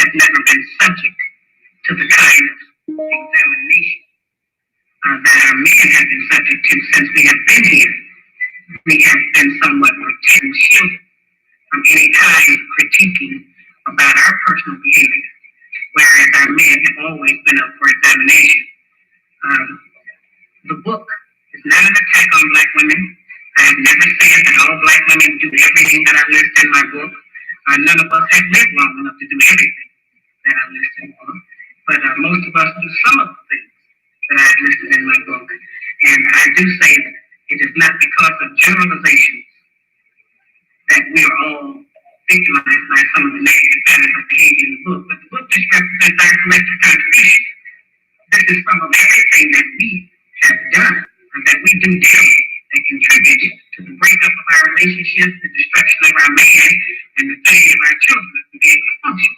have never been subject to the kind of examination that our men have been subject to since we have been here. We have been somewhat protected and shielded from any kind of critiquing about our personal behavior, whereas our men have always been up for examination. The book is not an attack on black women. I have never said that all black women do everything that I list in my book. None of us have lived long enough to do everything that I list in my book, but most of us do some of the things that I've listed in my book. And I do say that it is not because of generalizations that we are all victimized by some of the negative patterns of behavior in the book, but the book just represents our collective contribution. This is some of everything that we have done and that we do daily that contributes to the breakup of our relationships, the destruction of our man, and the failure of our children to be able to function.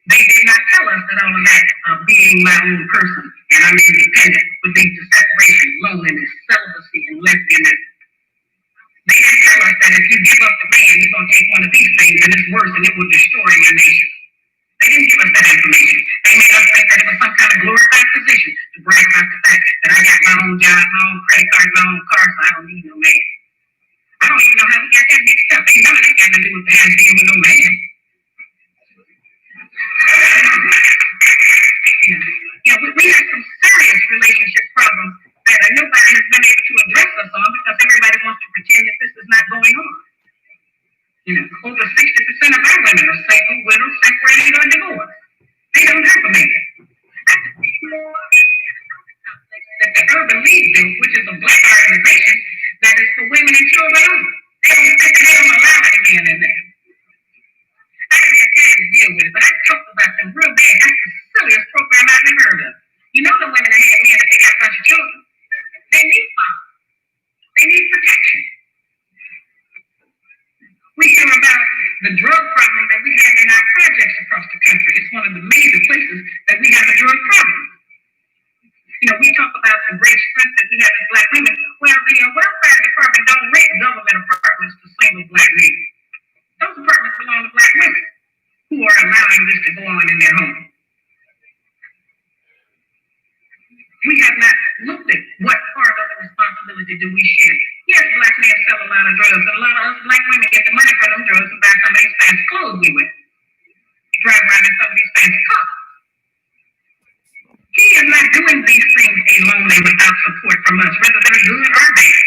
They did not tell us that all of that being my own person and I'm independent would lead to separation, loneliness, celibacy, and lesbianism. They didn't tell us that if you give up the man, you're going to take one of these things and it's worse and it will destroy your nation. They didn't give us that information. They made us think that it was some kind of glorified position to brag about the fact that I got my own job, my own credit card, my own car, so I don't need no man. I don't even know how we got that mixed up. Ain't none of that got to do with having being with no man. Yeah, we have some serious relationship problems that nobody has been able to address us on because everybody wants to pretend that this is not going on. Over 60% of our women are single, widows, separated, or divorced. They don't have a man. That the Urban League Group, which is a black organization that is for women and children only, they don't allow any men in there. I didn't have time to deal with it, but I talked about them real bad. That's the silliest program I've ever heard of. You know the women that had men that they got a bunch of children. They need fathers. They need protection. We hear about the drug problem that we have in our projects across the country. It's one of the major places that we have a drug problem. We talk about the great strength that we have as black women. Well, the welfare department don't rent government apartments to single black men. Those apartments belong to black women who are allowing this to go on in their home. We have not looked at what part of the responsibility do we share. Yes, black men sell a lot of drugs, and a lot of us black women get the money for them drugs and buy some of these fancy clothes we wear. Drive around in some of these fancy cars. He is not doing these things alone and without support from us, whether they're good or bad.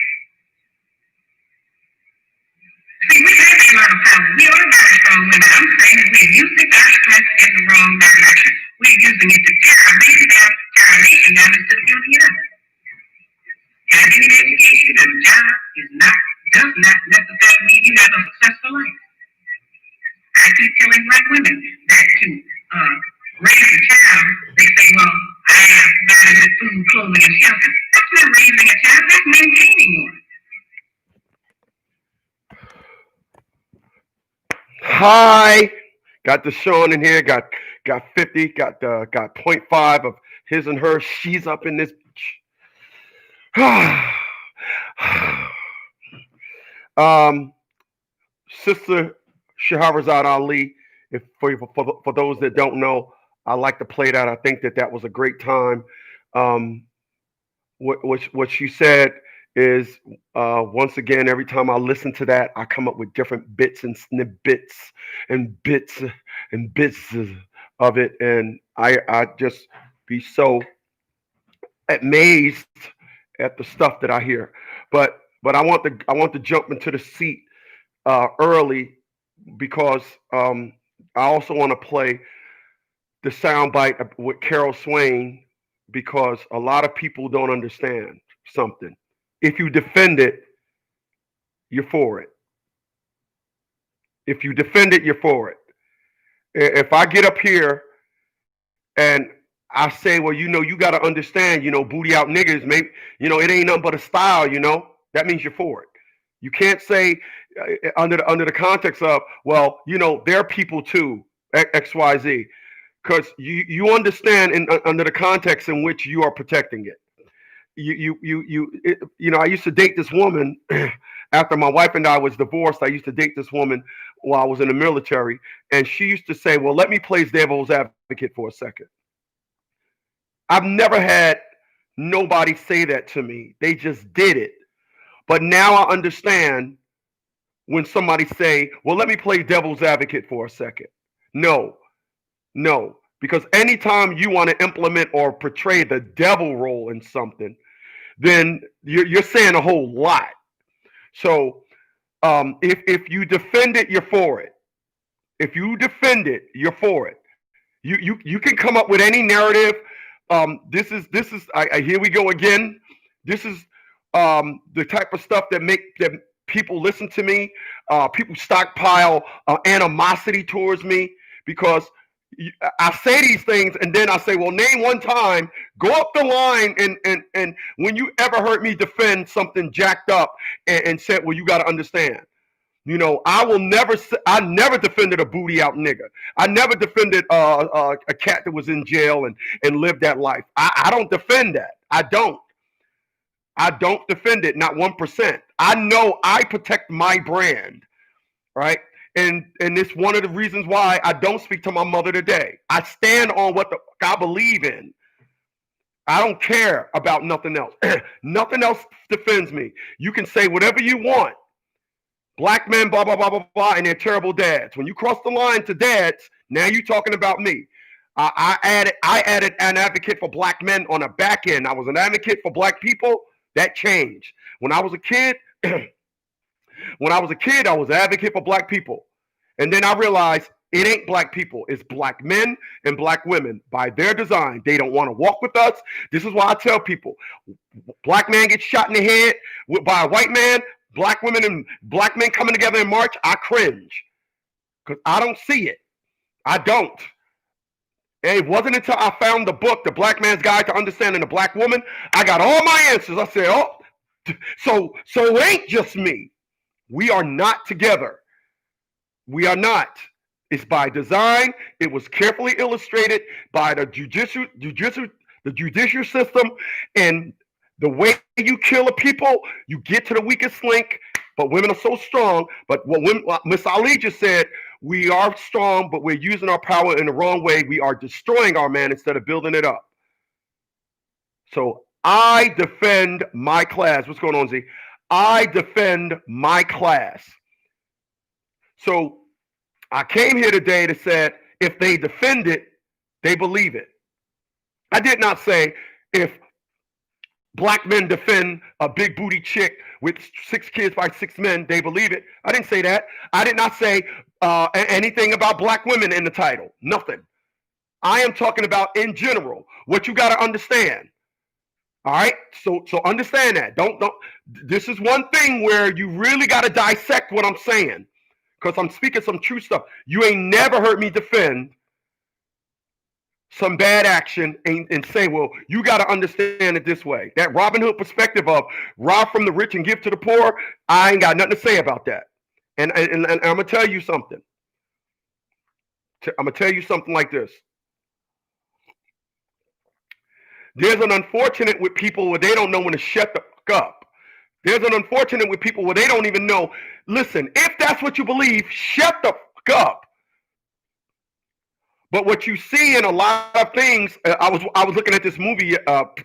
See, we have a lot of power. We are very strong women. I'm saying that we're using our strength in the wrong direction. We're using it to tear our baby down, tear our nation down instead of building it up. Having an education and a job does not necessarily mean you have a successful life. I keep telling black women that to raise a child, they say, well, I have provided food, clothing, and shelter. That's not raising a child, that's maintaining one. Hi, got Deshaun in here, got 50, got 0.5 of his and her. She's up in this. Sister Shahrazad Ali, for those that don't know, I like to play that. I think that was a great time. What she said is, once again, every time I listen to that, I come up with different bits and snippets and bits of it, and I just be so amazed at the stuff that I hear. But I want to jump into the seat early because I also want to play the soundbite with Carol Swain, because a lot of people don't understand something. If you defend it, you're for it. If you defend it, you're for it. If I get up here and I say, well, you got to understand, booty out niggas, maybe, it ain't nothing but a style, that means you're for it. You can't say under the context of, well, they're people too, XYZ, because you understand under the context in which you are protecting it. I used to date this woman after my wife and I was divorced. I used to date this woman while I was in the military, and she used to say, "Well, let me play devil's advocate for a second." I've never had nobody say that to me. They just did it. But now I understand when somebody say, "Well, let me play devil's advocate for a second." No, no, because anytime you want to implement or portray the devil role in something, then you're saying a whole lot. So if you defend it, you're for it. If you defend it, you're for it. You can come up with any narrative. Here we go again. This is the type of stuff that people listen to me. People stockpile animosity towards me because I say these things and then I say, well, name one time, go up the line and when you ever heard me defend something jacked up and said, well, you got to understand. I never defended a booty out nigga. I never defended a cat that was in jail and lived that life. I don't defend that. I don't defend it, not 1%. I know I protect my brand, right? And it's one of the reasons why I don't speak to my mother today. I stand on what the fuck I believe in. I don't care about nothing else. Nothing else defends me. You can say whatever you want. Black men, blah, blah, blah, blah, blah, and they're terrible dads. When you cross the line to dads, now you're talking about me. I added an advocate for black men on the back end. I was an advocate for black people. That changed. When I was a kid, I was an advocate for black people. And then I realized it ain't black people. It's black men and black women. By their design, they don't want to walk with us. This is why I tell people, black man gets shot in the head by a white man, black women and black men coming together in March, I cringe. Because I don't see it. I don't. And it wasn't until I found the book, The Black Man's Guide to Understanding the Black Woman, I got all my answers. I said, oh, so it ain't just me. We are not together. We are not. It's by design. It was carefully illustrated by the judicial system, and the way you kill a people, you get to the weakest link. But women are so strong. But what Miss Ali just said, we are strong, but we're using our power in the wrong way. We are destroying our man instead of building it up. So I defend my class. What's going on, Z? I defend my class. So I came here today to say if they defend it, they believe it. I did not say if black men defend a big booty chick with 6 kids by 6 men, they believe it. I didn't say that. I did not say anything about black women in the title. Nothing. I am talking about in general what you got to understand. All right, so understand that. Don't. This is one thing where you really got to dissect what I'm saying, because I'm speaking some true stuff. You ain't never heard me defend some bad action and say, well, you got to understand it this way. That Robin Hood perspective of rob from the rich and give to the poor, I ain't got nothing to say about that. And I'm gonna tell you something. I'm gonna tell you something like this. There's an unfortunate with people where they don't know when to shut the fuck up. There's an unfortunate with people where they don't even know. Listen, if that's what you believe, shut the fuck up. But what you see in a lot of things, I was looking at this movie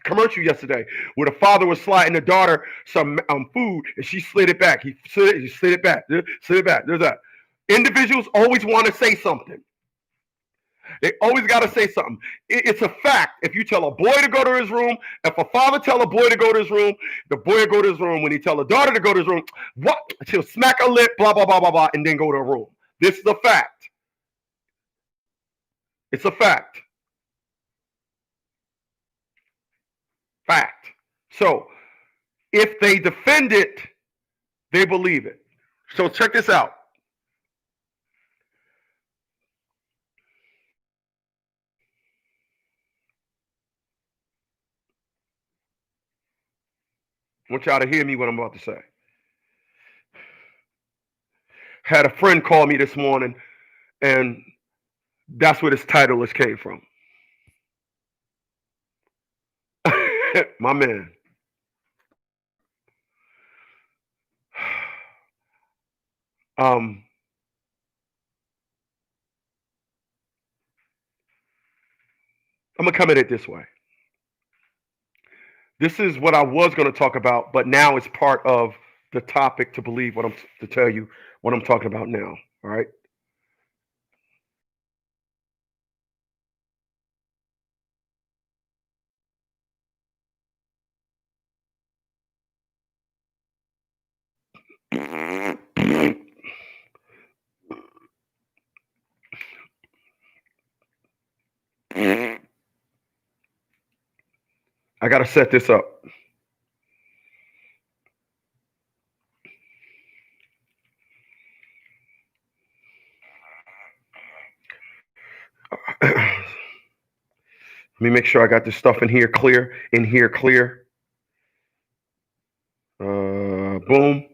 commercial yesterday where the father was sliding the daughter some food and she slid it back. He slid it back. Slid it back. There's that. Individuals always want to say something. They always got to say something. It's a fact. If you tell a boy to go to his room, if a father tell a boy to go to his room, the boy will go to his room. When he tell a daughter to go to his room, what? She'll smack her lip, blah, blah, blah, blah, blah, and then go to her room. This is a fact. It's a fact. Fact. So if they defend it, they believe it. So check this out. I want y'all to hear me what I'm about to say. Had a friend call me this morning, and that's where this title came from. My man. Um, I'm gonna come at it this way. This is what I was gonna talk about, but now it's part of the topic to believe what I'm to tell you what I'm talking about now. All right. I gotta set this up. Let me make sure I got this stuff in here clear. In here clear. Boom.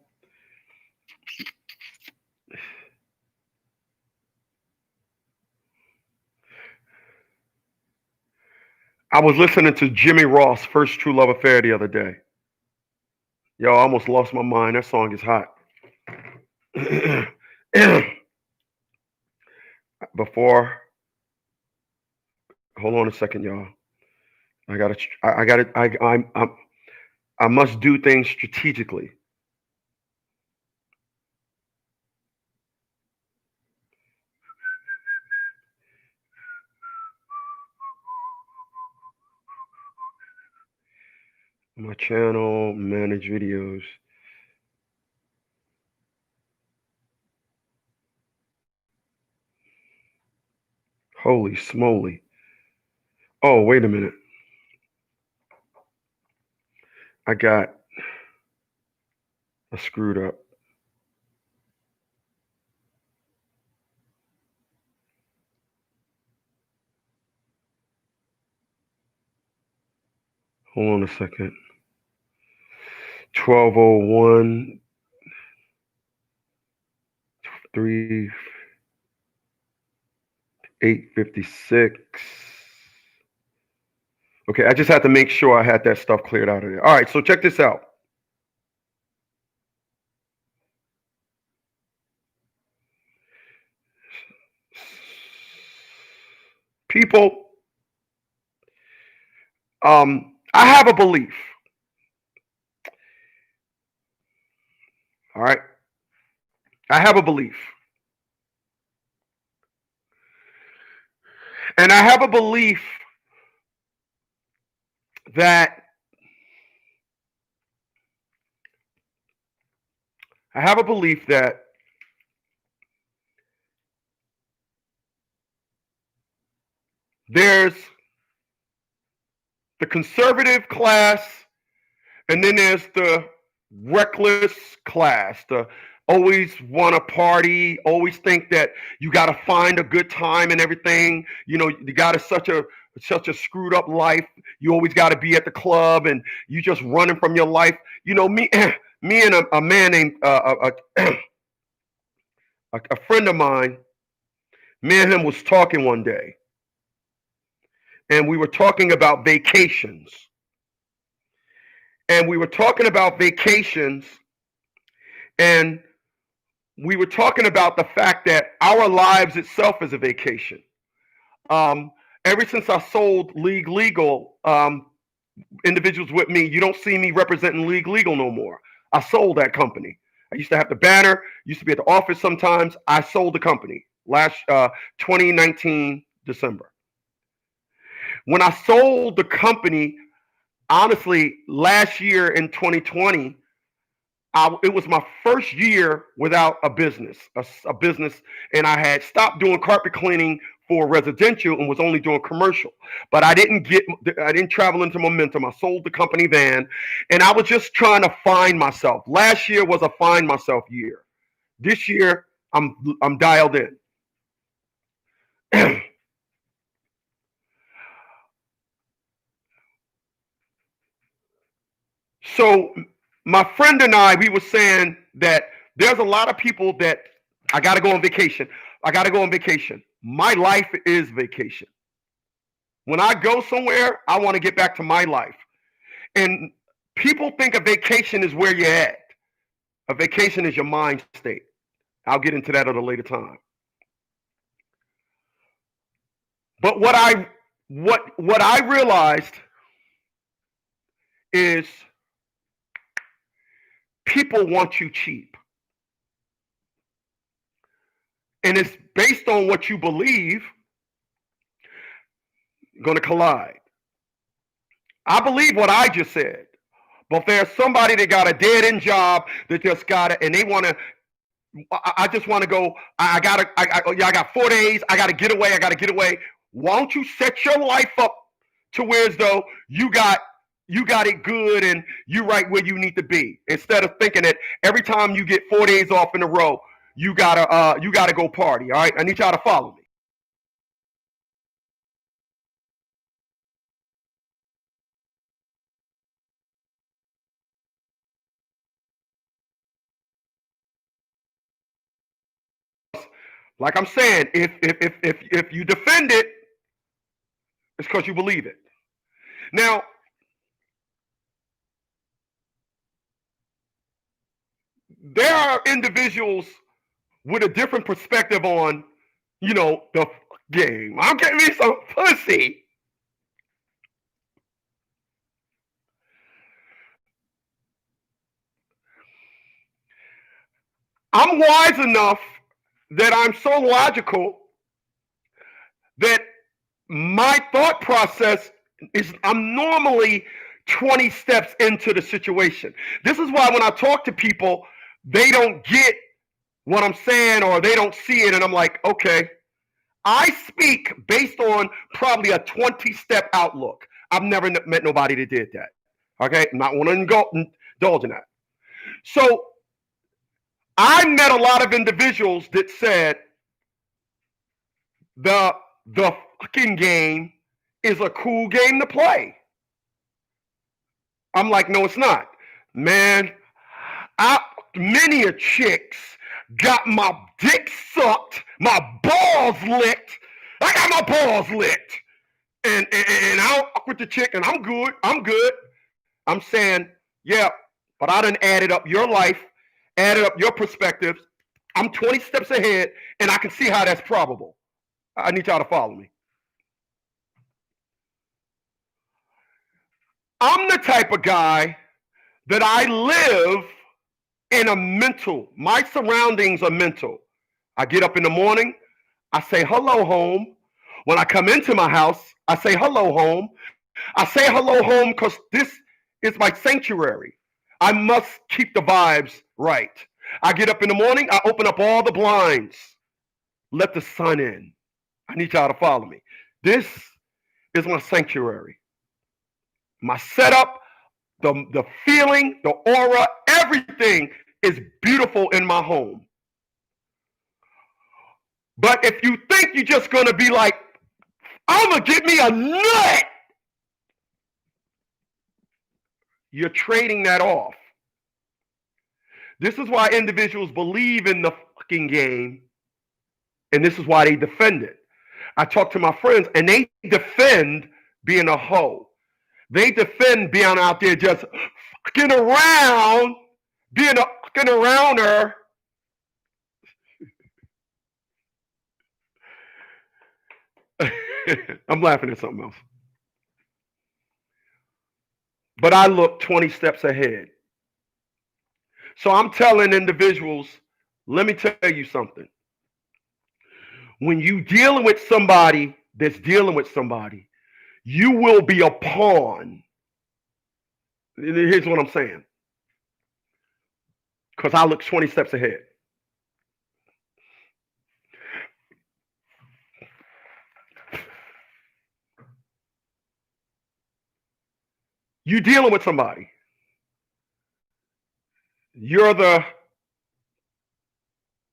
I was listening to Jimmy Ross' First True Love Affair the other day. Yo, I almost lost my mind. That song is hot. Before, hold on a second, y'all. I must do things strategically. My channel, manage videos. Holy smoly. Oh, wait a minute. I screwed up. Hold on a second. 1201, 3, 856. Okay, I just had to make sure I had that stuff cleared out of there. All right, so check this out. People, I have a belief. All right, I have a belief, and I have a belief that I have a belief that there's the conservative class, and then there's the reckless class, the always want to party, always think that you got to find a good time and everything. You know, you got to such a screwed up life. You always got to be at the club, and you just running from your life. You know, me, me and a man named a friend of mine. Me and him was talking one day, and we were talking about vacations. And we were talking about vacations, and we were talking about the fact that our lives itself is a vacation. Um, Ever since I sold League Legal, individuals with me, you don't see me representing League Legal no more. I sold that company. I used to have the banner, used to be at the office sometimes. I sold the company last 2019 December. When I sold the company, honestly, last year in 2020, it was my first year without a business, and I had stopped doing carpet cleaning for residential and was only doing commercial. But I didn't travel into momentum. I sold the company van, and I was just trying to find myself. Last year was a find myself year. This year, I'm dialed in. So my friend and I, we were saying that there's a lot of people that I got to go on vacation. I got to go on vacation. My life is vacation. When I go somewhere, I want to get back to my life. And people think a vacation is where you're at. A vacation is your mind state. I'll get into that at a later time. But what I realized is people want you cheap. And it's based on what you believe, going to collide. I believe what I just said. But if there's somebody that got a dead end job that just got it and they want to, I just want to go, I got 4 days, I got to get away, I got to get away. Why don't you set your life up to where as though you got it good and you right where you need to be, instead of thinking that every time you get 4 days off in a row, you gotta go party. All right, I need y'all to follow me. Like I'm saying, if you defend it, it's because you believe it. Now, there are individuals with a different perspective on, the game. I'm getting me some pussy. I'm wise enough that I'm so logical that my thought process is I'm normally 20 steps into the situation. This is why when I talk to people, they don't get what I'm saying or they don't see it. And I'm like, okay, I speak based on probably a 20-step outlook. I've never met nobody that did that. Okay, I'm not want to indulge in that. So I met a lot of individuals that said the fucking game is a cool game to play. I'm like, no, it's not. Man, many a chicks got my dick sucked, my balls licked. I got my balls licked. And I fuck with the chick and I'm good. I'm good. I'm saying, yeah, but I done added up your life, added up your perspectives. I'm 20 steps ahead and I can see how that's probable. I need y'all to follow me. I'm the type of guy that I live in my surroundings are mental. I get up in the morning, I say hello home. When I come into my house, I say hello home. I say hello home because this is my sanctuary. I must keep the vibes right. I get up in the morning, I open up all the blinds, let the sun in. I need y'all to follow me. This is my sanctuary. My setup, the feeling, the aura, everything is beautiful in my home. But if you think you're just going to be like, I'm going to get me a nut, you're trading that off. This is why individuals believe in the fucking game, and this is why they defend it. I talk to my friends, and they defend being a hoe. They defend being out there just fucking around, being a fucking arounder. I'm laughing at something else. But I look 20 steps ahead. So I'm telling individuals, let me tell you something. When you dealing with somebody that's dealing with somebody, you will be a pawn. Here's what I'm saying. Because I look 20 steps ahead. You dealing with somebody. You're the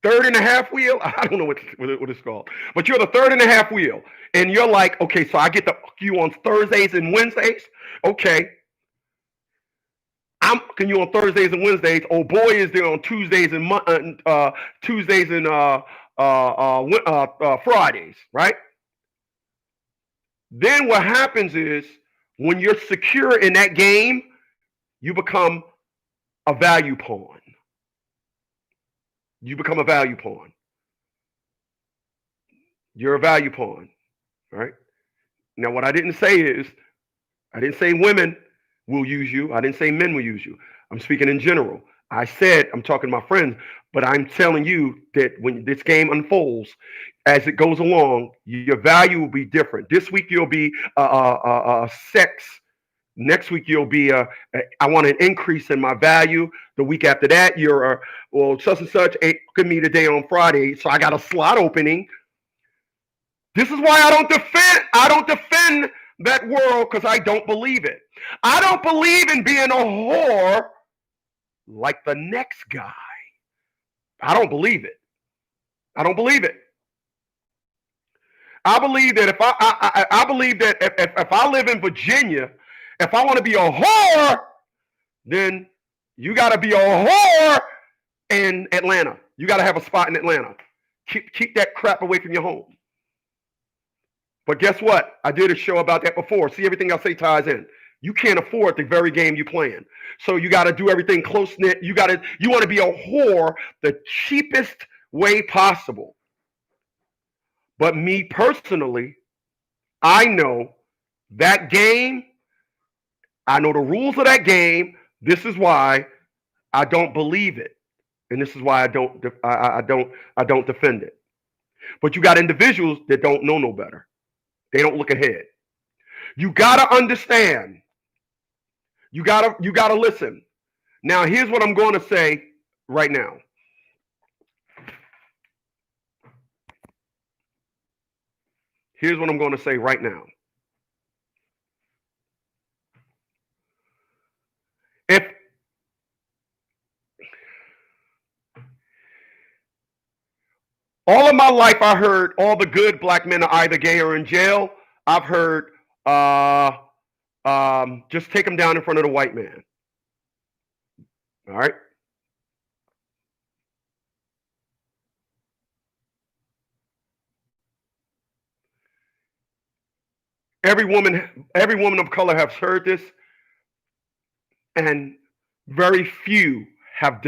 third and a half wheel. I don't know what it's called, but you're the third and a half wheel, and you're like, okay, so I get to fuck you on Thursdays and Wednesdays. Okay, I'm fucking you on Thursdays and Wednesdays. Oh boy, is there on Tuesdays and Fridays, right? Then what happens is when you're secure in that game, you become a value pawn. You become a value pawn. You're a value pawn. All right. Now, what I didn't say is, I didn't say women will use you. I didn't say men will use you. I'm speaking in general. I said I'm talking to my friends, but I'm telling you that when this game unfolds, as it goes along, your value will be different. This week you'll be sex. Next week you'll be I want an increase in my value. The week after that you're well, such and such give me today on Friday, so I got a slot opening. This is why I don't defend that world, because I don't believe it. I don't believe in being a whore like the next guy. I don't believe it. I don't believe it. I believe that I believe that if I live in Virginia, if I want to be a whore, then you got to be a whore in Atlanta. You got to have a spot in Atlanta. Keep that crap away from your home. But guess what? I did a show about that before. See, everything I say ties in. You can't afford the very game you playing. So you got to do everything close-knit. You want to be a whore the cheapest way possible. But me personally, I know that game. I know the rules of that game. This is why I don't believe it. And this is why I don't defend it. But you got individuals that don't know no better. They don't look ahead. You gotta understand. You gotta listen. Now, here's what I'm going to say right now. Here's what I'm going to say right now. If all of my life I heard all the good black men are either gay or in jail, I've heard just take them down in front of the white man. All right. Every woman of color has heard this, and very few have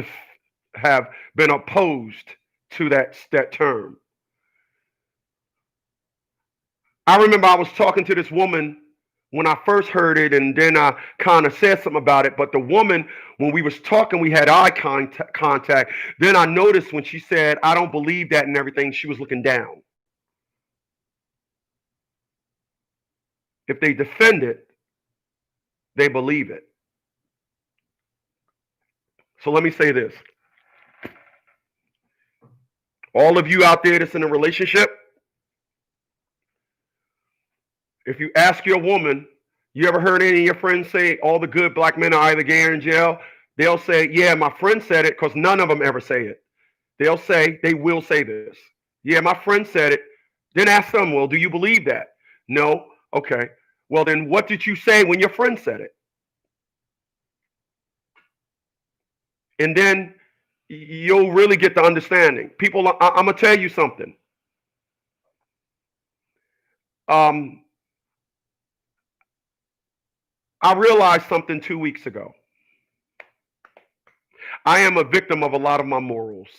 been opposed to that term. I remember I was talking to this woman when I first heard it, and then I kind of said something about it. But the woman, when we was talking, we had eye contact. Then I noticed when she said, "I don't believe that," and everything, she was looking down. If they defend it, they believe it. So let me say this. All of you out there that's in a relationship, if you ask your woman, you ever heard any of your friends say all the good black men are either gay or in jail? They'll say, yeah, my friend said it, because none of them ever say it. They will say this. Yeah, my friend said it. Then ask them, well, do you believe that? No. Okay. Well, then what did you say when your friend said it? And then you'll really get the understanding. People, I'm going to tell you something. I realized something 2 weeks ago. I am a victim of a lot of my morals.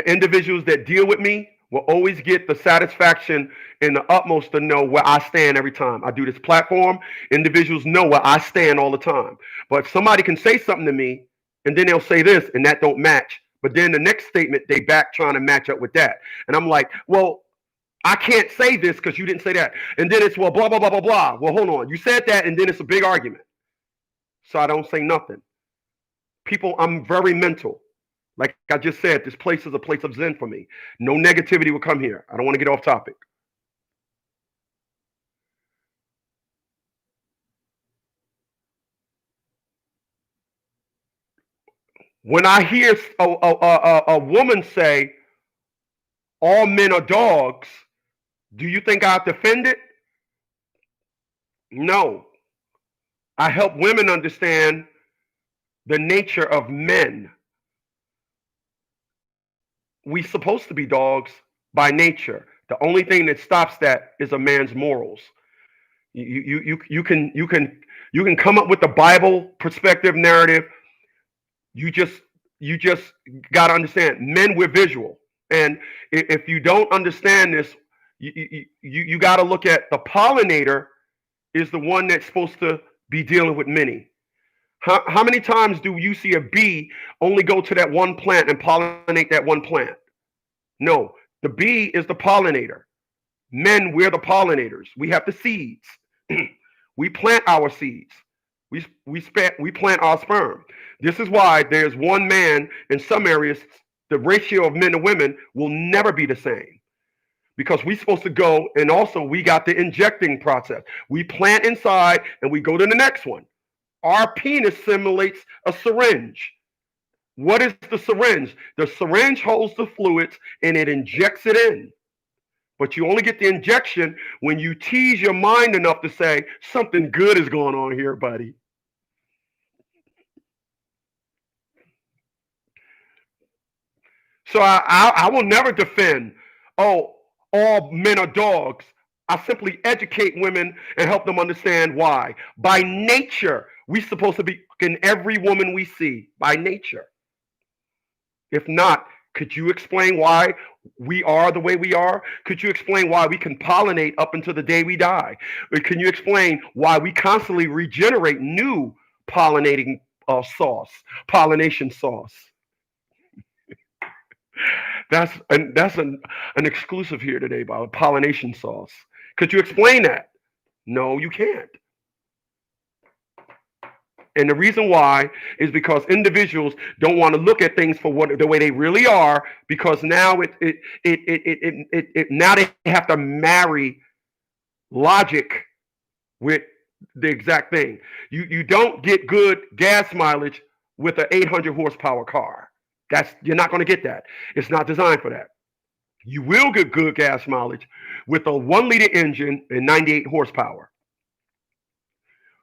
Individuals that deal with me will always get the satisfaction and the utmost to know where I stand every time I do this platform. Individuals know where I stand all the time. But somebody can say something to me, and then they'll say this, and that don't match. But then the next statement, they back trying to match up with that. And I'm like, well, I can't say this because you didn't say that. And then it's, well, blah, blah, blah, blah, blah. Well, hold on. You said that, and then it's a big argument. So I don't say nothing. People, I'm very mental. Like I just said, this place is a place of zen for me. No negativity will come here. I don't want to get off topic. When I hear a woman say, all men are dogs, do you think I defend it? No. I help women understand the nature of men. We're supposed to be dogs by nature. The only thing that stops that is a man's morals. You can come up with the Bible perspective narrative. You just you just got to understand, men, we're visual. And if you don't understand this, you got to look at the pollinator is the one that's supposed to be dealing with many. How many times do you see a bee only go to that one plant and pollinate that one plant? No, the bee is the pollinator. Men, we're the pollinators. We have the seeds. We plant our seeds. We plant our sperm. This is why there's one man in some areas. The ratio of men to women will never be the same because we're supposed to go, and also we got the injecting process. We plant inside and we go to the next one. Our penis simulates a syringe. What is the syringe? The syringe holds the fluids and it injects it in. But you only get the injection when you tease your mind enough to say, something good is going on here, buddy. So I will never defend, oh, all men are dogs. I simply educate women and help them understand why. By nature, we're supposed to be in every woman we see, by nature. If not, could you explain why we are the way we are? Could you explain why we can pollinate up until the day we die? Or can you explain why we constantly regenerate new pollinating pollination sauce? That's an exclusive here today about pollination sauce. Could you explain that? No, you can't. And the reason why is because individuals don't want to look at things for what the way they really are, because now now they have to marry logic with the exact thing. You don't get good gas mileage with an 800 horsepower car. You're not going to get that. It's not designed for that. You will get good gas mileage with a 1 liter engine and 98 horsepower.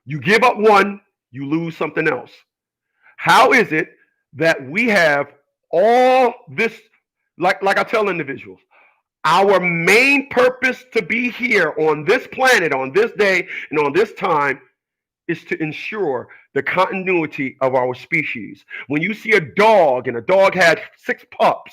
You give up one, you lose something else. How is it that we have all this, like I tell individuals, our main purpose to be here on this planet, on this day, and on this time is to ensure the continuity of our species. When you see a dog and a dog had 6 pups,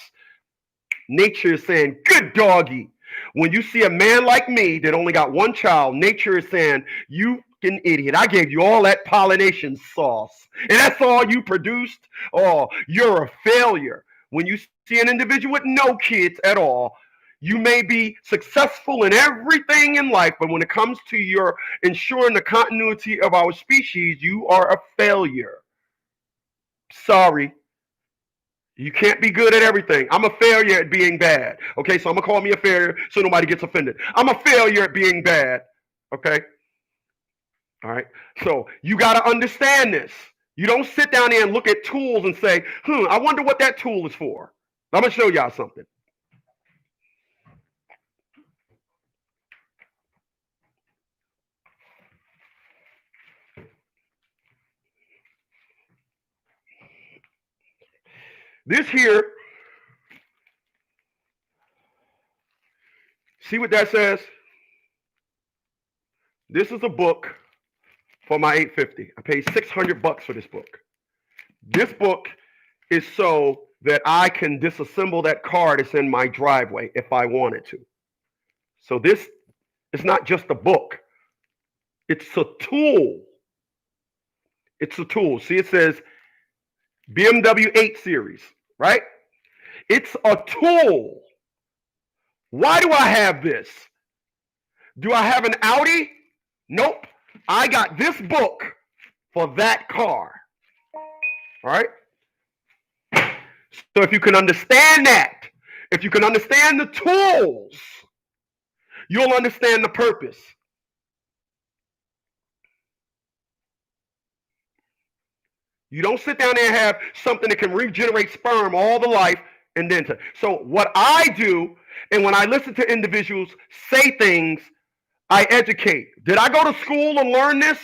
nature is saying, good doggy. When you see a man like me that only got 1 child, nature is saying, you an idiot. I gave you all that pollination sauce, and that's all you produced. Oh, you're a failure. When you see an individual with no kids at all, you may be successful in everything in life, but when it comes to your ensuring the continuity of our species, you are a failure. Sorry. You can't be good at everything. I'm a failure at being bad. Okay, so I'm going to call me a failure so nobody gets offended. I'm a failure at being bad. Okay? All right. So you got to understand this. You don't sit down there and look at tools and say, I wonder what that tool is for. I'm going to show y'all something. This here, see what that says? This is a book for my 850. I paid $600 for this book. This book is so that I can disassemble that car that's in my driveway if I wanted to. So this is not just a book. It's a tool. It's a tool. See, it says BMW 8 Series, right? It's a tool. Why do I have this? Do I have an Audi? Nope. I got this book for that car. All right? So if you can understand that, if you can understand the tools, you'll understand the purpose. You don't sit down there and have something that can regenerate sperm all the life and then so what I do, and when I listen to individuals say things, I educate. Did I go to school and learn this?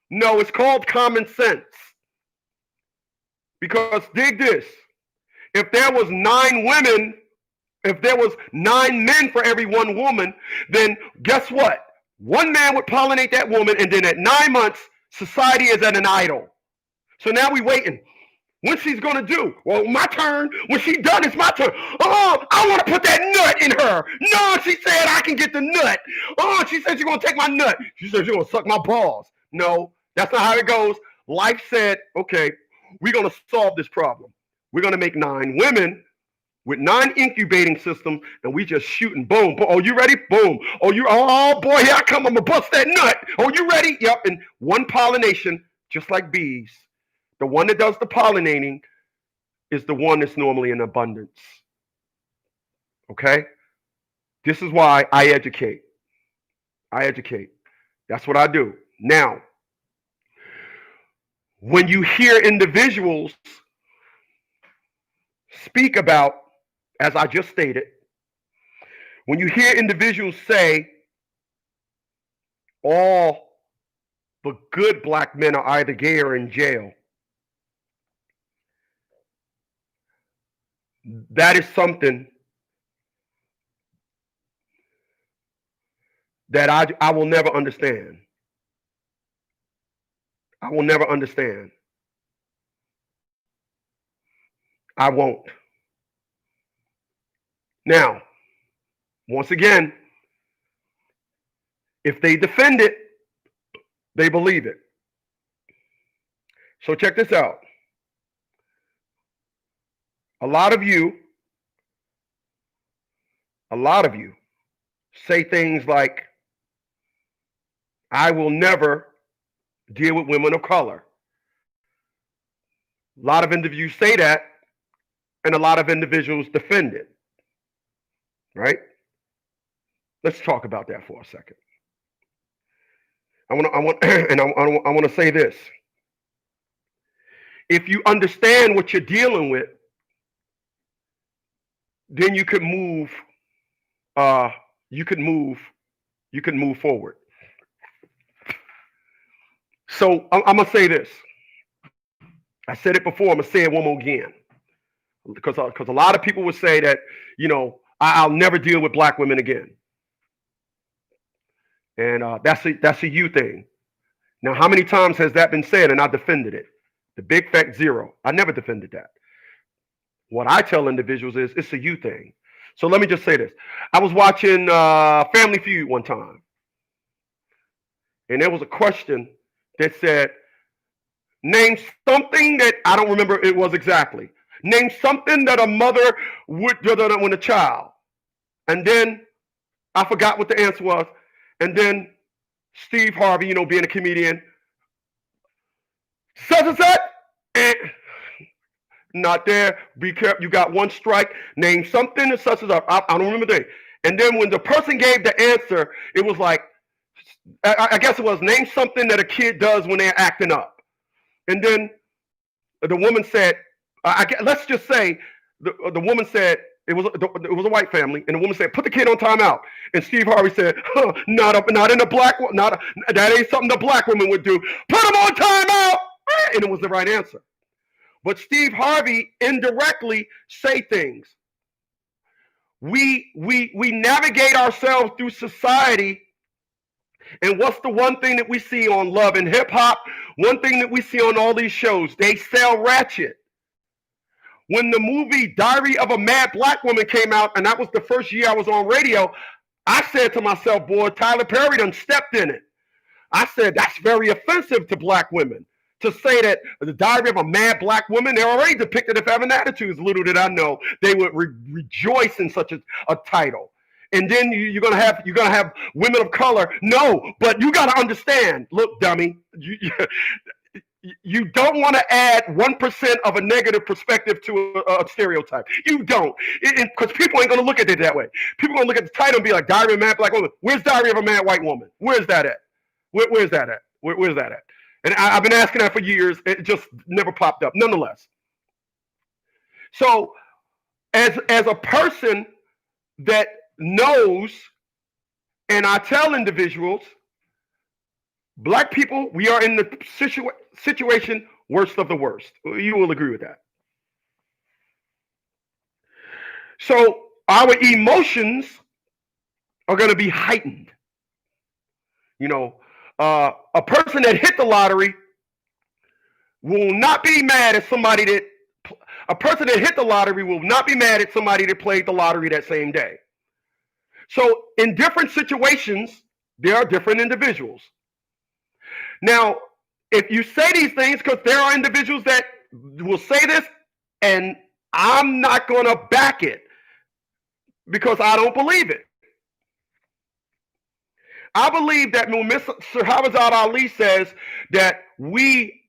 No, it's called common sense. Because dig this, if there was 9 women, if there was 9 men for every 1 woman, then guess what? 1 man would pollinate that woman, and then at 9 months, society is at an idle. So now we waiting. when she's gonna do. Well, my turn. When she's done, it's my turn. Oh, I want to put that nut in her. No, she said I can get the nut. Oh, she said she's gonna take my nut. She said she's gonna suck my balls. No, that's not how it goes. Life said, okay, we're gonna solve this problem. We're gonna make 9 women with 9 incubating systems, and we just shooting. Boom, boom. Oh, you ready? Boom. Oh boy, here I come. I'm gonna bust that nut. Oh, you ready? Yep. And one pollination, just like bees. The one that does the pollinating is the one that's normally in abundance. Okay? This is why I educate. I educate. That's what I do. Now, when you hear individuals speak about, as I just stated, when you hear individuals say all the good black men are either gay or in jail, that is something that I will never understand. I will never understand. I won't. Now, once again, if they defend it, they believe it. So check this out. A lot of you say things like, I will never deal with women of color. A lot of individuals say that, and a lot of individuals defend it. Right? Let's talk about that for a second. I want to say this. If you understand what you're dealing with, then you could move. You could move forward. So I'm gonna say this. I said it before. I'm gonna say it one more again, because a lot of people would say that, I'll never deal with black women again, and that's a you thing. Now, how many times has that been said and I defended it? The big fact 0. I never defended that. What I tell individuals is it's a you thing. So let me just say this. I was watching Family Feud one time, and there was a question that said, name something that, I don't remember it was exactly. Name something that a mother would do when a child. And then I forgot what the answer was. And then Steve Harvey, being a comedian, such and such, not there. Be careful. You got one strike. Name something that such as up. I don't remember the name. And then when the person gave the answer, it was like, I guess it was, name something that a kid does when they're acting up. And then the woman said, let's just say the woman said, it was a white family, and the woman said, put the kid on timeout. And Steve Harvey said, not in a black, that ain't something the black woman would do. Put him on timeout. And it was the right answer. But Steve Harvey indirectly say things. We navigate ourselves through society. And what's the one thing that we see on Love and Hip Hop? One thing that we see on all these shows, they sell ratchet. When the movie Diary of a Mad Black Woman came out, and that was the first year I was on radio, I said to myself, boy, Tyler Perry done stepped in it. I said, that's very offensive to black women. To say that the Diary of a Mad Black Woman, they're already depicted as having attitudes. Little did I know they would rejoice in such a title. And then you're gonna have women of color. No, but you gotta understand. Look, dummy, you don't want to add 1% of a negative perspective to a stereotype. You don't, because people ain't gonna look at it that way. People are gonna look at the title and be like, Diary of a Mad Black Woman. Where's Diary of a Mad White Woman? Where's that at? Where's that at? Where's that at? And I've been asking that for years. It just never popped up. Nonetheless, so as a person that knows, and I tell individuals, black people, we are in the situation worst of the worst. You will agree with that. So our emotions are going to be heightened. A person that hit the lottery will not be mad at somebody that a person that hit the lottery will not be mad at somebody that played the lottery that same day. So in different situations, there are different individuals. Now, if you say these things, because there are individuals that will say this, and I'm not going to back it because I don't believe it. I believe that when Mr. Hafizat Ali says that we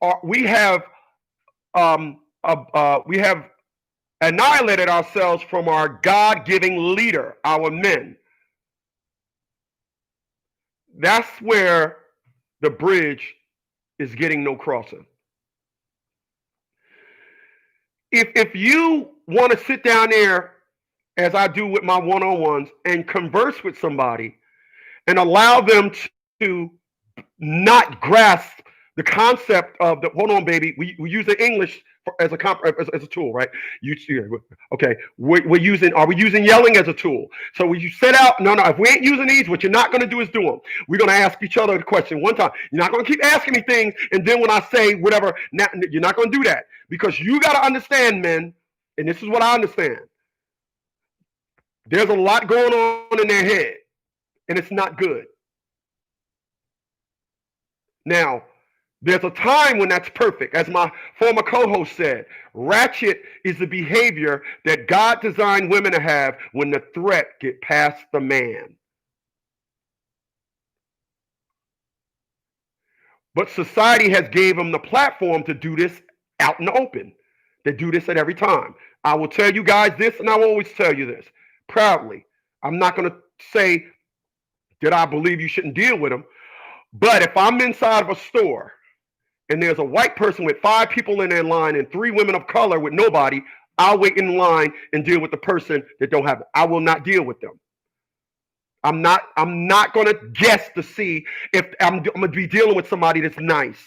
have annihilated ourselves from our God-giving leader, our men. That's where the bridge is getting no crossing. If you want to sit down there, as I do with my one-on-ones, and converse with somebody and allow them to not grasp the concept of the, hold on, baby, we use the English as a tool, right? Okay, are we using yelling as a tool? So when you set out, no, if we ain't using these, what you're not going to do is do them. We're going to ask each other the question one time. You're not going to keep asking me things, and then when I say whatever, you're not going to do that, because you got to understand, men, and this is what I understand. There's a lot going on in their head, and it's not good. Now, there's a time when that's perfect. As my former co-host said, ratchet is the behavior that God designed women to have when the threat get past the man. But society has gave them the platform to do this out in the open. They do this at every time. I will tell you guys this, and I will always tell you this proudly. I'm not going to say that I believe you shouldn't deal with them, but if I'm inside of a store and there's a white person with 5 people in their line and 3 women of color with nobody, I'll wait in line and deal with the person that don't have it. I will not deal with them. I'm not going to guess to see if I'm going to be dealing with somebody that's nice.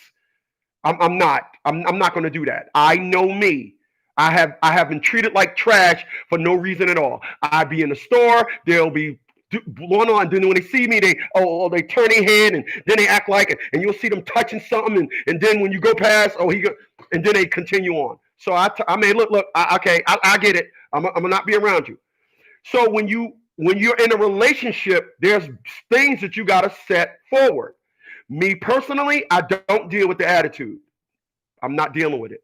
I'm not going to do that. I know me. I have been treated like trash for no reason at all. I'd be in the store. They'll be going on. Then when they see me, they turn their head and then they act like it, and you'll see them touching something, and then when you go past, and then they continue on. So I mean, look, I get it. I'm gonna not be around you. So when you're in a relationship, there's things that you got to set forward. Me personally, I don't deal with the attitude. I'm not dealing with it.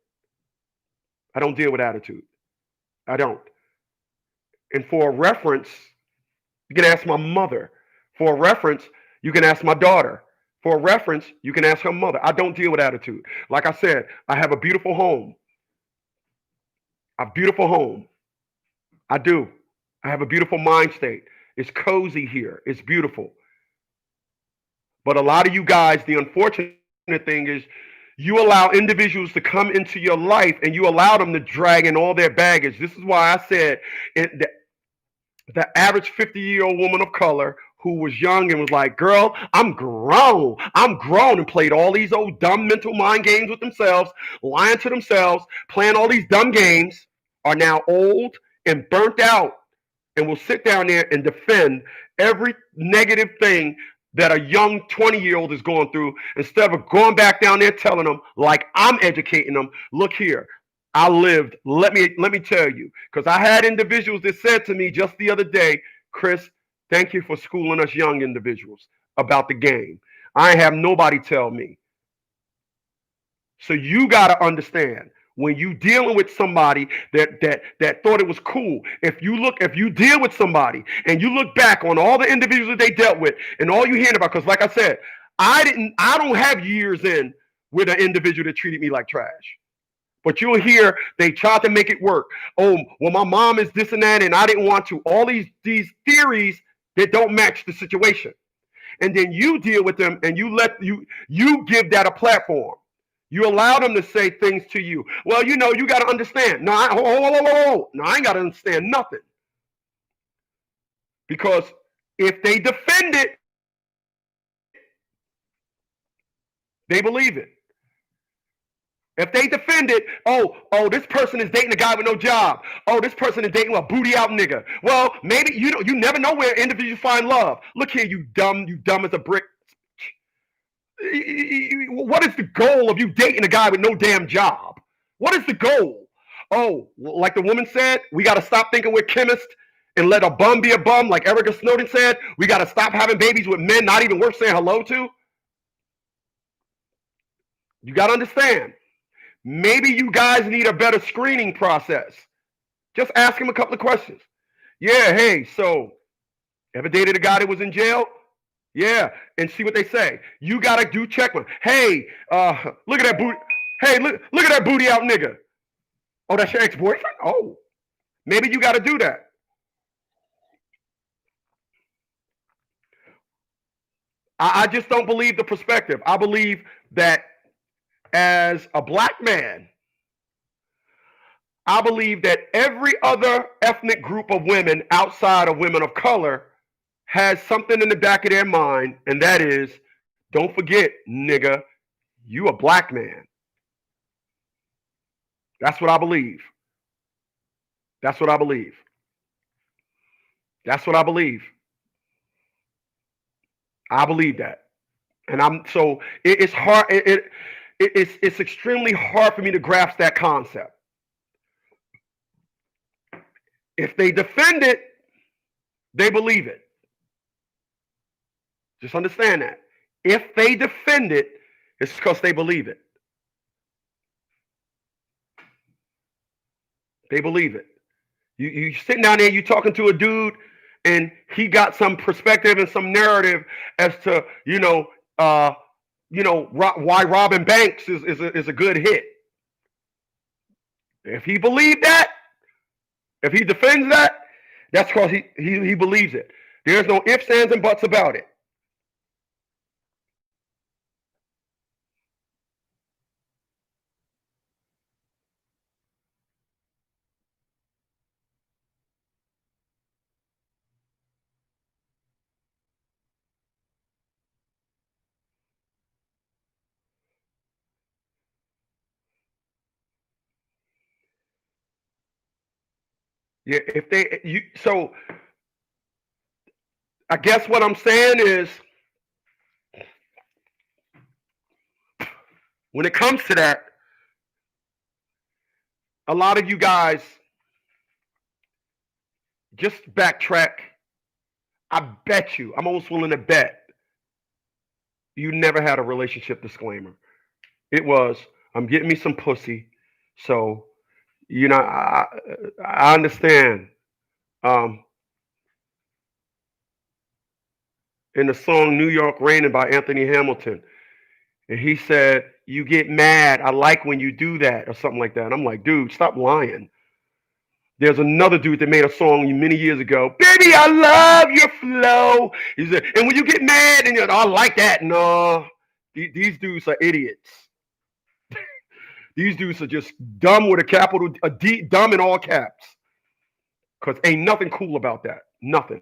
I don't deal with attitude. I don't. And for a reference, you can ask my mother. For a reference, you can ask my daughter. For a reference, you can ask her mother. I don't deal with attitude. Like I said, I have a beautiful home. A beautiful home. I do. I have a beautiful mind state. It's cozy here. It's beautiful. But a lot of you guys, the unfortunate thing is you allow individuals to come into your life and you allow them to drag in all their baggage. This is why I said the average 50-year-old woman of color who was young and was like, girl, I'm grown, and played all these old dumb mental mind games with themselves, lying to themselves, playing all these dumb games, are now old and burnt out and will sit down there and defend every negative thing that a young 20-year-old is going through, instead of going back down there telling them, like I'm educating them, look here, I lived, let me tell you, because I had individuals that said to me just the other day, Chris, thank you for schooling us young individuals about the game. I ain't have nobody tell me. So you got to understand, when you dealing with somebody that thought it was cool, if you deal with somebody and you look back on all the individuals that they dealt with and all you hear about, because like I said, I don't have years in with an individual that treated me like trash. But you'll hear they tried to make it work. Oh, well, my mom is this and that, and I didn't want to. All these theories that don't match the situation. And then you deal with them and you give that a platform. You allow them to say things to you. Well, you got to understand. No, I ain't got to understand nothing. Because if they defend it, they believe it. If they defend it, this person is dating a guy with no job. Oh, this person is dating a booty out nigga. Well, maybe you never know where individuals find love. Look here, you dumb as a brick. What is the goal of you dating a guy with no damn job? What is the goal? Oh, like the woman said, we got to stop thinking we're chemists and let a bum be a bum, like Erica Snowden said. We got to stop having babies with men not even worth saying hello to. You got to understand. Maybe you guys need a better screening process. Just ask him a couple of questions. Yeah, hey, so ever dated a guy that was in jail? Yeah, and see what they say. You gotta do check one. Hey, look at that booty. Hey, look at that booty out nigga. Oh, that's your ex-boyfriend? Oh, maybe you gotta do that. I just don't believe the perspective. I believe that as a black man, I believe that every other ethnic group of women outside of women of color has something in the back of their mind, and that is, don't forget, nigga, you a black man. That's what I believe. That's what I believe. That's what I believe. I believe that, and I'm so it's hard. It's extremely hard for me to grasp that concept. If they defend it, they believe it. Just understand that. If they defend it, it's because they believe it. They believe it. You sitting down there, you talking to a dude, and he got some perspective and some narrative as to why Robin Banks is a good hit. If he believed that, if he defends that, that's because he believes it. There's no ifs, ands, and buts about it. Yeah, if they you so I guess what I'm saying is when it comes to that, a lot of you guys just backtrack. I bet you, I'm almost willing to bet you never had a relationship disclaimer. It was, I'm getting me some pussy. So, I understand. Um, in the song New York Raining by Anthony Hamilton, and he said, you get mad. I like when you do that, or something like that. And I'm like, dude, stop lying. There's another dude that made a song many years ago. Baby, I love your flow. He said, and when you get mad, and you're like, oh, I like that. No, these dudes are idiots. These dudes are just dumb with a capital, a D, dumb in all caps. Because ain't nothing cool about that. Nothing.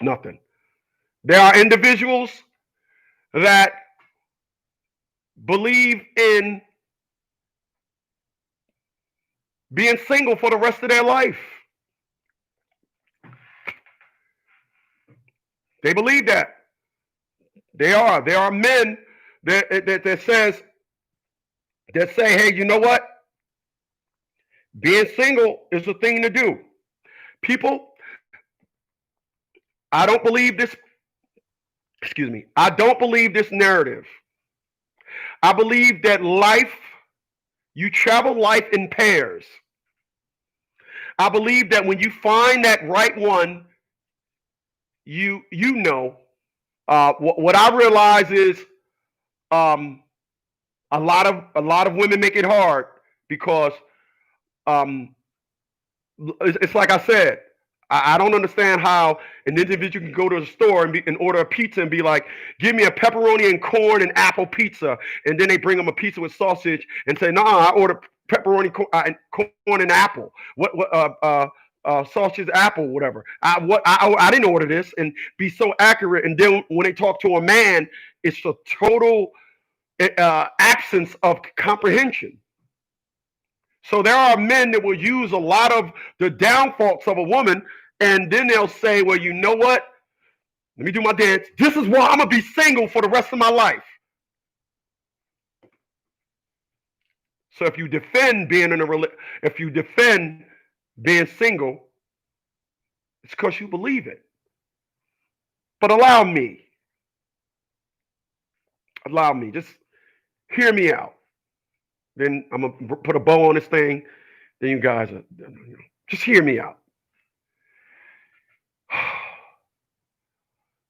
Nothing. There are individuals that believe in being single for the rest of their life. They believe that. There are men that say, hey, you know what? Being single is a thing to do. People, I don't believe this. Excuse me. I don't believe this narrative. I believe that you travel life in pairs. I believe that when you find that right one, you know. What I realize is a lot of women make it hard because it's like I said. I don't understand how an individual can go to a store and order a pizza and be like, give me a pepperoni and corn and apple pizza. And then they bring them a pizza with sausage and say, no, I ordered pepperoni and corn and apple. Sausage, apple, whatever. I didn't order this, and be so accurate. And then when they talk to a man, it's a total absence of comprehension. So there are men that will use a lot of the downfalls of a woman, and then they'll say, well, you know what? Let me do my dance. This is why I'm gonna be single for the rest of my life. So if you defend being in a if you defend being single, it's because you believe it. But allow me, just hear me out. Then I'm gonna put a bow on this thing. Then you guys are, just hear me out.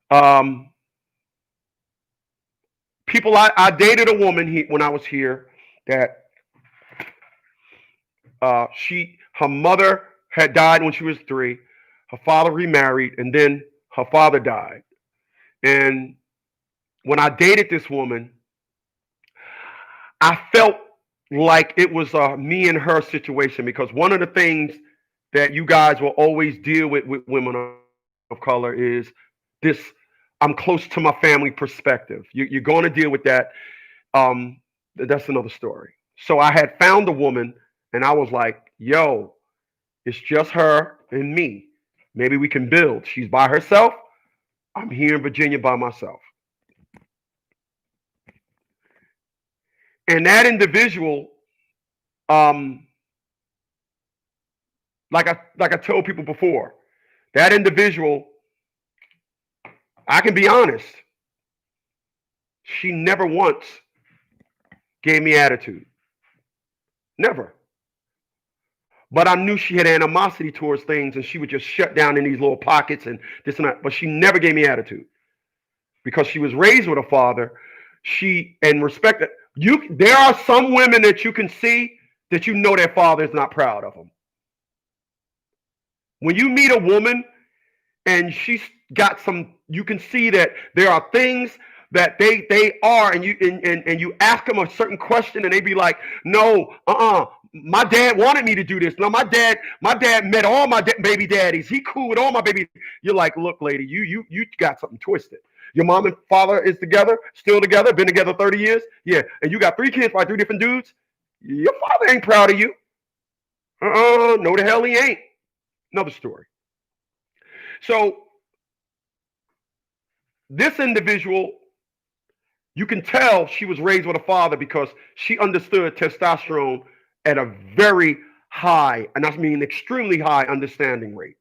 Um, people, I dated a woman when I was here that her mother had died when she was 3. Her father remarried, and then her father died. And when I dated this woman, I felt like it was a me and her situation, because one of the things that you guys will always deal with women of color is this: I'm close to my family perspective. You're going to deal with that. That's another story. So I had found a woman, and I was like, yo, it's just her and me. Maybe we can build. She's by herself. I'm here in Virginia by myself. And that individual, um, like I told people before, that individual, I can be honest, she never once gave me attitude. Never. But I knew she had animosity towards things, and she would just shut down in these little pockets and this and that. But she never gave me attitude because she was raised with a father. She and respect that you. There are some women that you can see that you know their father is not proud of them. When you meet a woman and she's got some, you can see that there are things that they are, and you ask them a certain question and they be like, no, my dad wanted me to do this. No, my dad met all my baby daddies. He cool with all my baby. You're like, look, lady, you got something twisted. Your mom and father is together, still together, been together 30 years. Yeah, and you got 3 kids by 3 different dudes. Your father ain't proud of you. No, the hell he ain't. Another story. So this individual, you can tell she was raised with a father because she understood testosterone at a very high, and I mean extremely high, understanding rate.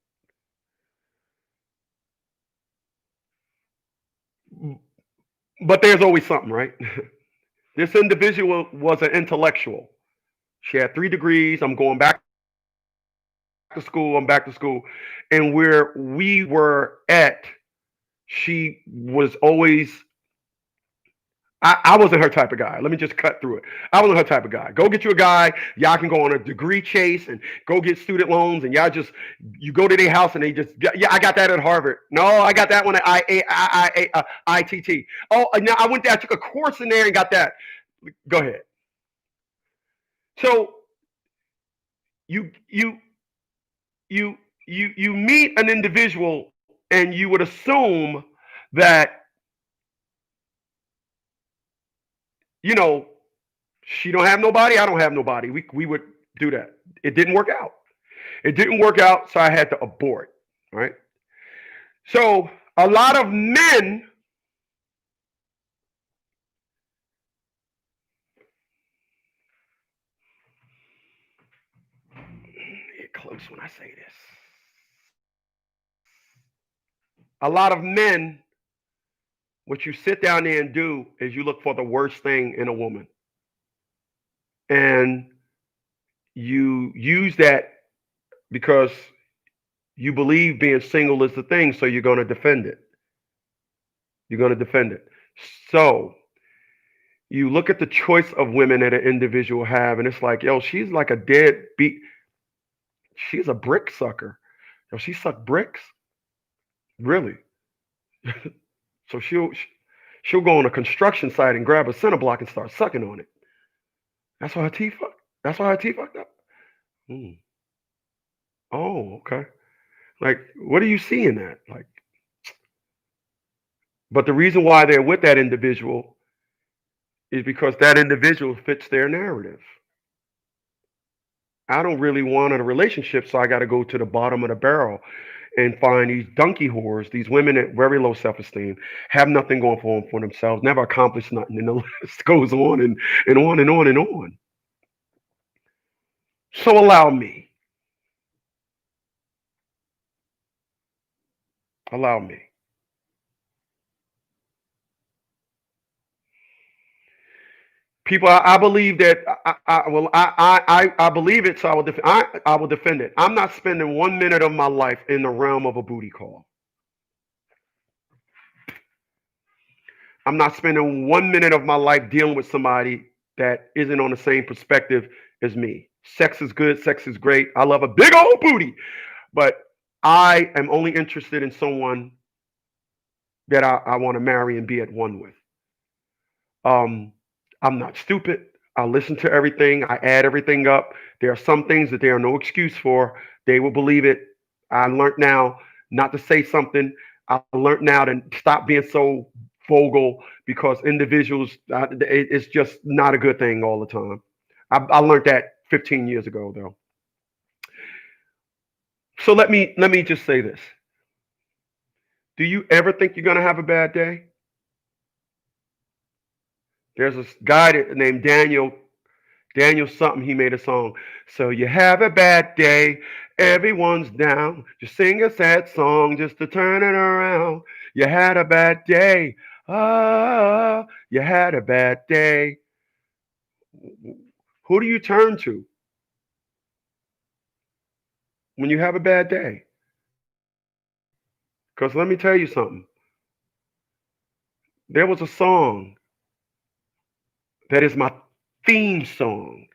But there's always something, right? This individual was an intellectual. She had 3 degrees. I'm going back to school. I'm back to school. And where we were at, she was always, I wasn't her type of guy. Let me just cut through it. I wasn't her type of guy. Go get you a guy. Y'all can go on a degree chase and go get student loans, and you go to their house and they just, yeah, I got that at Harvard. No, I got that one at ITT. Oh, now I went there. I took a course in there and got that. Go ahead. So you you you meet an individual and you would assume that, you know, she don't have nobody, I don't have nobody. We would do that. It didn't work out. It didn't work out, so I had to abort. Right. So a lot of men, get close when I say this. A lot of men, what you sit down there and do is you look for the worst thing in a woman. And you use that because you believe being single is the thing, so you're going to defend it. You're going to defend it. So you look at the choice of women that an individual have, and it's like, yo, she's like a deadbeat. She's a brick sucker. Yo, she sucked bricks, really. So she'll go on a construction site and grab a center block and start sucking on it. That's why her teeth fucked. That's why her teeth fucked up. Mm. Oh, okay. Like, what do you see in that? Like, but the reason why they're with that individual is because that individual fits their narrative. I don't really want a relationship, so I got to go to the bottom of the barrel. and find these donkey whores, these women at very low self-esteem, have nothing going for them for themselves, never accomplish nothing, and the list goes on and on and on and on. So allow me. People, I believe that I believe it, so I will defend it. I'm not spending 1 minute of my life in the realm of a booty call. I'm not spending 1 minute of my life dealing with somebody that isn't on the same perspective as me. Sex is good, sex is great. I love a big old booty, but I am only interested in someone that I want to marry and be at one with. Um, I'm not stupid. I listen to everything. I add everything up. There are some things that there are no excuse for. They will believe it. I learned now not to say something. I learned now to stop being so vocal because individuals, it's just not a good thing all the time. I learned that 15 years ago, though. So let me just say this. Do you ever think you're gonna have a bad day? There's a guy named Daniel something, he made a song. So you have a bad day, everyone's down. Just sing a sad song just to turn it around. You had a bad day. Ah, you had a bad day. Who do you turn to when you have a bad day? Because let me tell you something. There was a song that is my theme song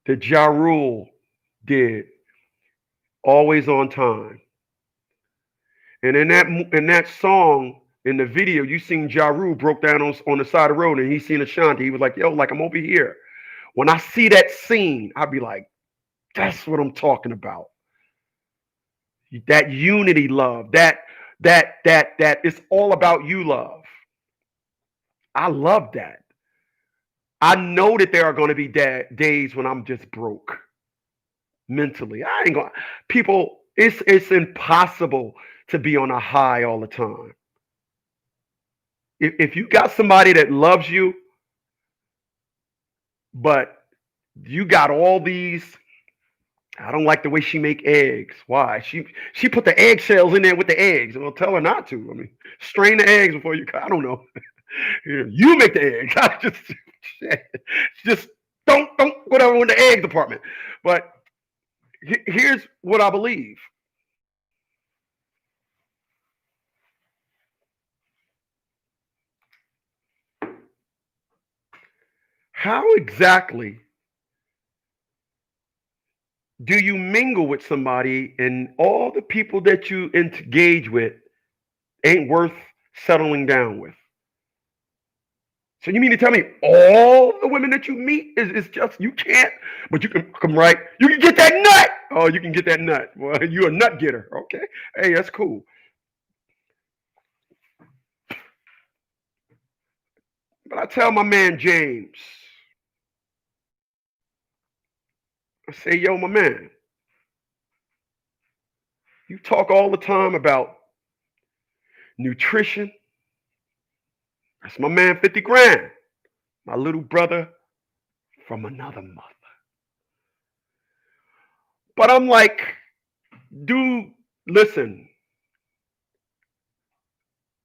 that Ja Rule did, Always on Time. And in that song, in the video, you seen Ja Rule broke down on the side of the road and he seen Ashanti. He was like, yo, like I'm over here. When I see that scene, I'd be like, that's what I'm talking about. That unity love, that it's all about you love. I love that. I know that there are going to be days when I'm just broke mentally. I ain't going. People, it's impossible to be on a high all the time. If you got somebody that loves you, but you got all these. I don't like the way she make eggs. Why? She put the eggshells in there with the eggs. Well, tell her not to. I mean, strain the eggs before you. I don't know. You make the eggs. I just don't whatever in the egg department. But here's what I believe. How exactly do you mingle with somebody and all the people that you engage with ain't worth settling down with? So you mean to tell me all the women that you meet is just you can't, but you can come right. You can get that nut. Oh, you can get that nut. Well, you're a nut getter. Okay. Hey, that's cool. But I tell my man James, I say, yo, my man, you talk all the time about nutrition. That's my man 50 grand. My little brother from another mother. But I'm like, dude, listen,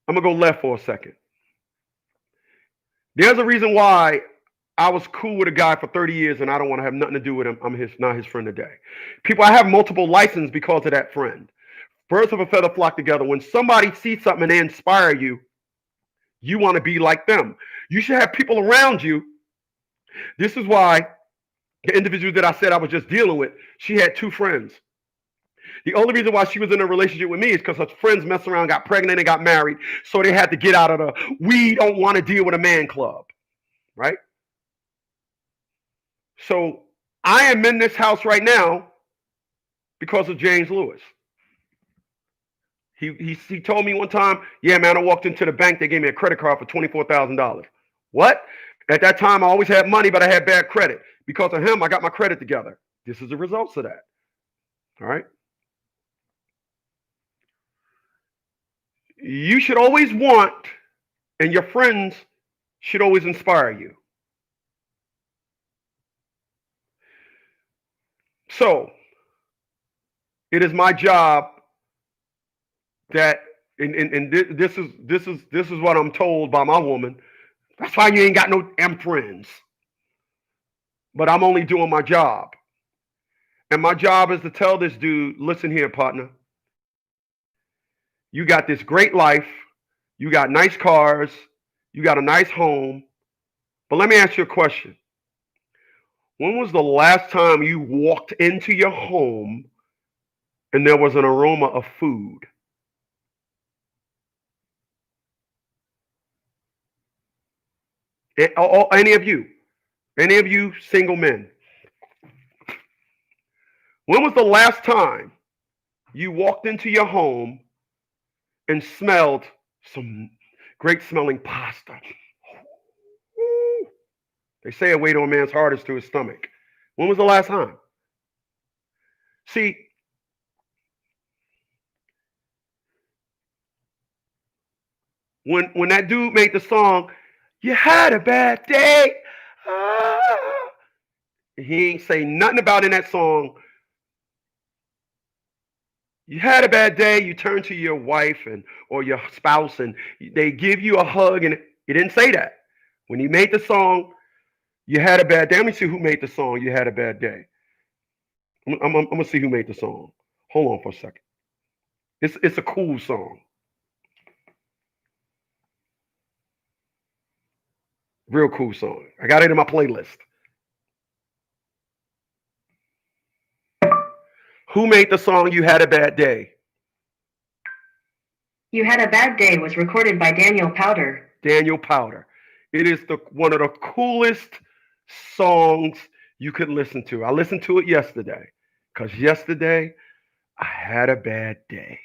I'm gonna go left for a second. There's a reason why I was cool with a guy for 30 years and I don't want to have nothing to do with him. I'm not his friend today. People, I have multiple licenses because of that friend. Birds of a feather flock together. When somebody sees something and they inspire you, you want to be like them. You should have people around you. This is why the individual that I said I was just dealing with, she had two friends. The only reason why she was in a relationship with me is because her friends messed around, got pregnant, and got married. So they had to get out of the we don't want to deal with a man club, right? So I am in this house right now because of James Lewis. He told me one time, yeah, man, I walked into the bank, they gave me a credit card for $24,000. What? At that time, I always had money, but I had bad credit. Because of him, I got my credit together. This is the results of that. All right. you should always want, and your friends should always inspire you. So it is my job that, and this is what I'm told by my woman. That's why you ain't got no damn friends. But I'm only doing my job. And my job is to tell this dude, listen here, partner. You got this great life. You got nice cars. You got a nice home. But let me ask you a question. When was the last time you walked into your home and there was an aroma of food? Any of you? Any of you single men? When was the last time you walked into your home and smelled some great smelling pasta? Ooh. They say a weight on a man's heart is to his stomach. When was the last time? See, when that dude made the song, "You had a bad day," ah, he ain't say nothing about in that song. You had a bad day. You turn to your wife and or your spouse, and they give you a hug, and he didn't say that. When he made the song, "You had a bad day." Let me see who made the song. "You had a bad day." I'm gonna see who made the song. Hold on for a second. It's a cool song, real cool song. I got it in my playlist. Who made the song "You Had a Bad Day"? You Had a Bad Day was recorded by Daniel Powder. Daniel Powder. It is one of the coolest songs you could listen to. I listened to it yesterday because yesterday I had a bad day.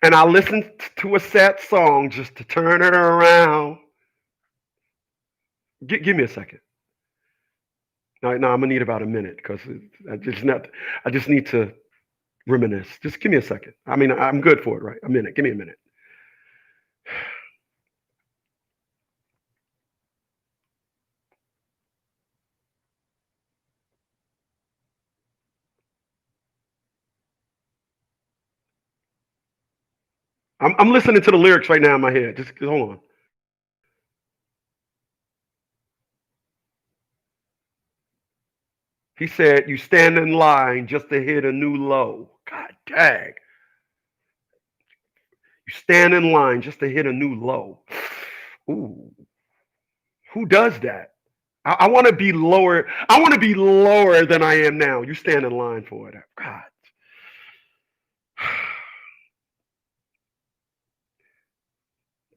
And I listened to a sad song just to turn it around. Give me a second. No, I'm gonna need about a minute because I just need to reminisce. Just give me a second. I mean, I'm good for it, right? A minute. Give me a minute. I'm listening to the lyrics right now in my head. Just hold on. He said, "You stand in line just to hit a new low." God dang. You stand in line just to hit a new low. Ooh, who does that? I want to be lower. I want to be lower than I am now. You stand in line for it. God.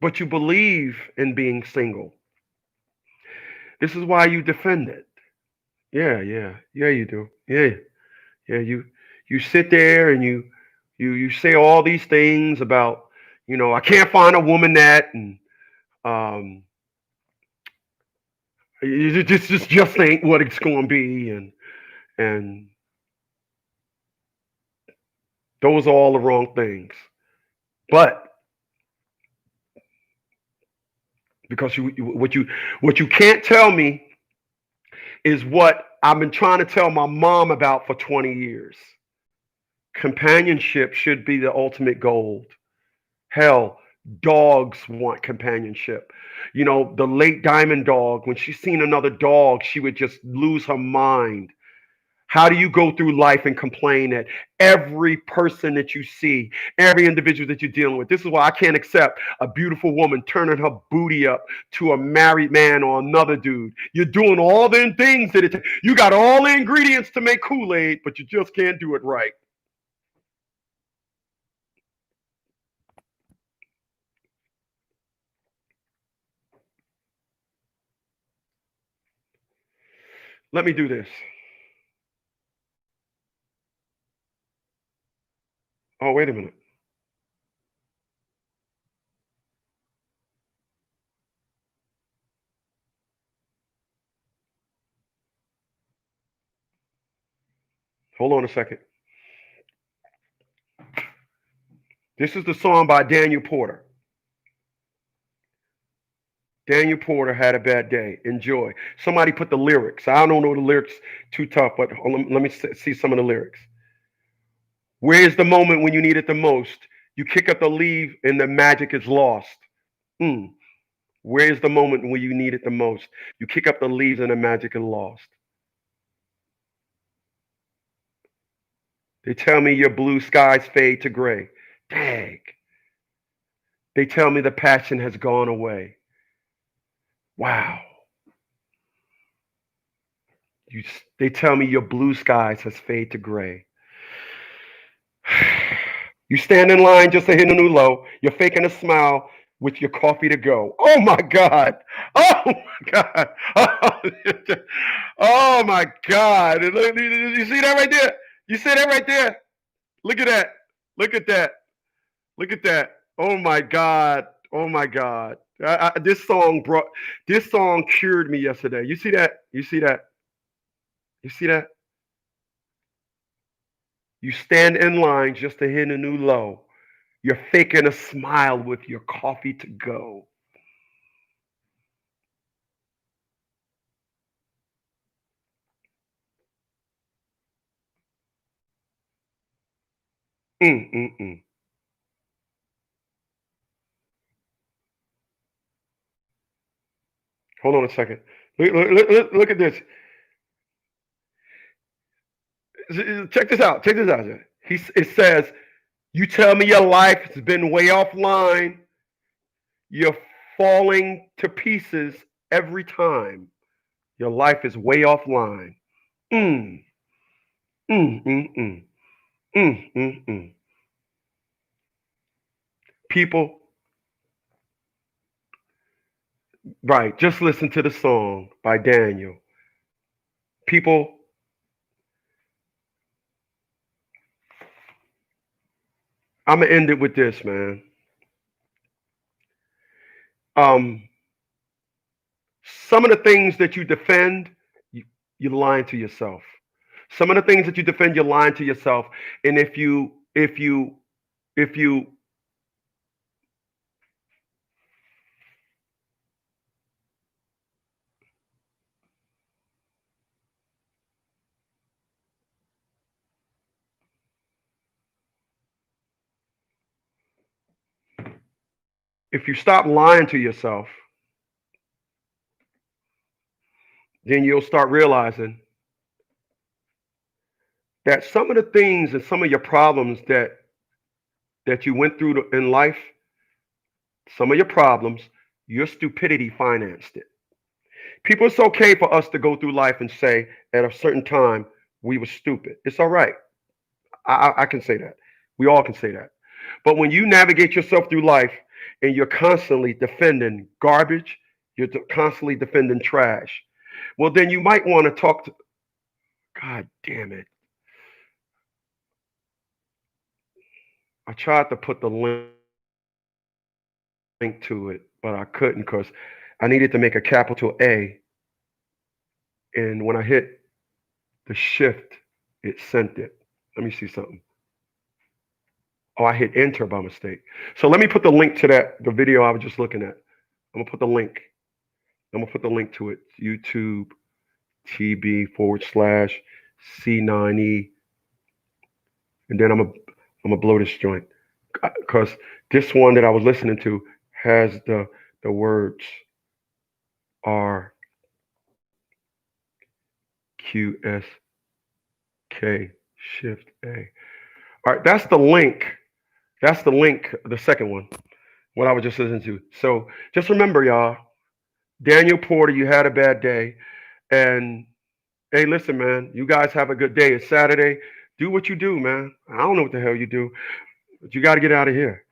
But you believe in being single. This is why you defend it. Yeah, you do. Yeah. You sit there and you say all these things about, I can't find a woman that, and um, it just ain't what it's going to be, and those are all the wrong things. But because what you can't tell me is what I've been trying to tell my mom about for 20 years. Companionship should be the ultimate goal. Hell, dogs want companionship. The late Diamond Dog, when she seen another dog, she would just lose her mind. How do you go through life and complain at every person that you see, every individual that you're dealing with? This is why I can't accept a beautiful woman turning her booty up to a married man or another dude. You're doing all them things that you got all the ingredients to make Kool-Aid, but you just can't do it right. Let me do this. Oh, wait a minute. Hold on a second. This is the song by Daniel Porter. Daniel Porter had a bad day. Enjoy. Somebody put the lyrics. I don't know the lyrics too tough, but let me see some of the lyrics. Where's the moment when you need it the most? You kick up the leaf and the magic is lost. Mm. Where's the moment when you need it the most? You kick up the leaves and the magic is lost. They tell me your blue skies fade to gray. Dang. They tell me the passion has gone away. Wow. They tell me your blue skies has faded to gray. You stand in line just to hit a new low. You're faking a smile with your coffee to go. Oh my God. Oh my God. Oh my God. You see that right there? You see that right there? Look at that. Look at that. Look at that. Oh my God. Oh my God. This song cured me yesterday. You see that? You see that? You see that? You stand in line just to hit a new low. You're faking a smile with your coffee to go. Mm, mm, mm. Hold on a second. Look at this. Check this out. Check this out. It says, you tell me your life has been way offline. You're falling to pieces every time. Your life is way offline. Mm, mm, mm, mm, mm, mm, mm. People, right, just listen to the song by Daniel. People, I'm going to end it with this, man. Um, some of the things that you defend, you're lying to yourself. Some of the things that you defend, you're lying to yourself. And if you stop lying to yourself, then you'll start realizing that some of the things and some of your problems that you went through in life, some of your problems, your stupidity financed it. People, it's okay for us to go through life and say at a certain time we were stupid. It's all right. I can say that. We all can say that. But when you navigate yourself through life and you're constantly defending garbage, you're constantly defending trash, well, then you might want to talk to, God damn it. I tried to put the link to it, but I couldn't because I needed to make a capital A. And when I hit the shift, it sent it. Let me see something. Oh, I hit enter by mistake. So let me put the link to the video I was just looking at. I'm gonna put the link. I'm gonna put the link to it. YouTube TB/C9E. And then I'm gonna blow this joint. Because this one that I was listening to has the words RQSK shift A. All right, that's the link. That's the link, the second one, what I was just listening to. So just remember, y'all, Daniel Porter, you had a bad day. And hey, listen, man, you guys have a good day. It's Saturday. Do what you do, man. I don't know what the hell you do, but you got to get out of here.